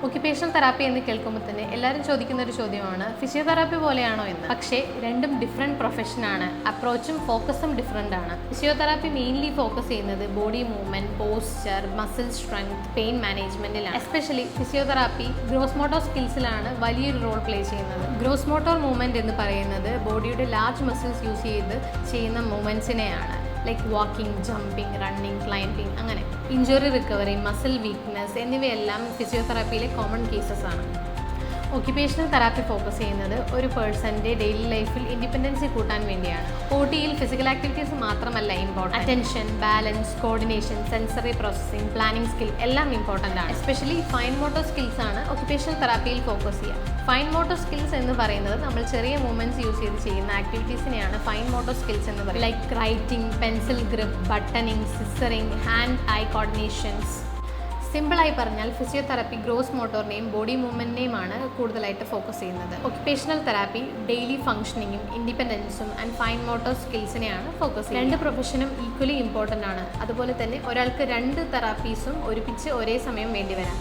Occupational therapy എന്ന് കേൾക്കുമ്പോൾ തന്നെ എല്ലാവരും ചോദിക്കുന്ന ഒരു ചോദ്യമാണ് ഫിസിയോതെറാപ്പി പോലെയാണോ എന്ന്. പക്ഷേ രണ്ടും ഡിഫറെൻറ്റ് പ്രൊഫഷനാണ്, അപ്രോച്ചും ഫോക്കസും ഡിഫറെൻ്റ് ആണ്. ഫിസിയോതെറാപ്പി മെയിൻലി ഫോക്കസ് ചെയ്യുന്നത് body movement, posture, muscle strength, pain മാനേജ്മെൻറ്റിലാണ്. എസ്പെഷ്യലി ഫിസിയോതെറാപ്പി ഗ്രോസ് മോട്ടോർ സ്കിൽസിലാണ് വലിയൊരു റോൾ പ്ലേ ചെയ്യുന്നത്. ഗ്രോസ് മോട്ടോർ മൂവ്മെൻറ്റ് എന്ന് പറയുന്നത് ബോഡിയുടെ ലാർജ് മസിൽസ് യൂസ് ചെയ്ത് ചെയ്യുന്ന മൂവ്മെൻറ്റ്സിനെയാണ്. Like walking, jumping, running, climbing, അങ്ങനെ. ഇഞ്ചുറി റിക്കവറി, മസിൽ വീക്ക്നെസ് എന്നിവയെല്ലാം ഫിസിയോതെറാപ്പിയിലെ കോമൺ കേസസ് ആണ്. ഒക്യുപേഷണൽ തെറാപ്പി ഫോക്കസ് ചെയ്യുന്നത് ഒരു പേഴ്സൻ്റെ ഡെയിലി ലൈഫിൽ ഇൻഡിപെൻഡൻസി കൂട്ടാൻ വേണ്ടിയാണ്. OTയിൽ ഫിസിക്കൽ ആക്ടിവിറ്റീസ് മാത്രമല്ല important, attention, balance, coordination, sensory processing, planning skill എല്ലാം ഇമ്പോർട്ടൻ്റ് ആണ്. എസ്പെഷ്യലി ഫൈൻ മോട്ടോർ സ്കിൽസ് ആണ് ഒക്യുപേഷണൽ തെറാപ്പിയിൽ ഫോക്കസ് ചെയ്യുക. ഫൈൻ മോട്ടോർ സ്കിൽസ് എന്ന് പറയുന്നത് നമ്മൾ ചെറിയ മൂവ്മെൻറ്റ്സ് യൂസ് ചെയ്ത് ചെയ്യുന്ന ആക്ടിവിറ്റീസിനെയാണ് ഫൈൻ മോട്ടോർ സ്കിൽസ് എന്ന് പറയുന്നത്. Like writing, pencil grip, buttoning, scissoring, hand eye coordinations. സിമ്പിളായി പറഞ്ഞാൽ ഫിസിയോതെറാപ്പി ഗ്രോസ് മോട്ടോറിനെയും ബോഡി മൂവ്മെൻറ്റിനെയുമാണ് കൂടുതലായിട്ട് ഫോക്കസ് ചെയ്യുന്നത്. ഒക്യുപേഷണൽ തെറാപ്പി ഡെയിലി ഫംഗ്ഷനിങ്ങും ഇൻഡിപെൻഡൻസും ആൻഡ് ഫൈൻ മോട്ടോർ സ്കിൽസിനെയാണ് ഫോക്കസ് ചെയ്യുന്നത്. രണ്ട് പ്രൊഫഷനും ഈക്വലി ഇമ്പോർട്ടൻ്റ് ആണ്. അതുപോലെ തന്നെ ഒരാൾക്ക് രണ്ട് തെറാപ്പീസും ഒരുമിച്ച് ഒരേ സമയം വേണ്ടി വരാം.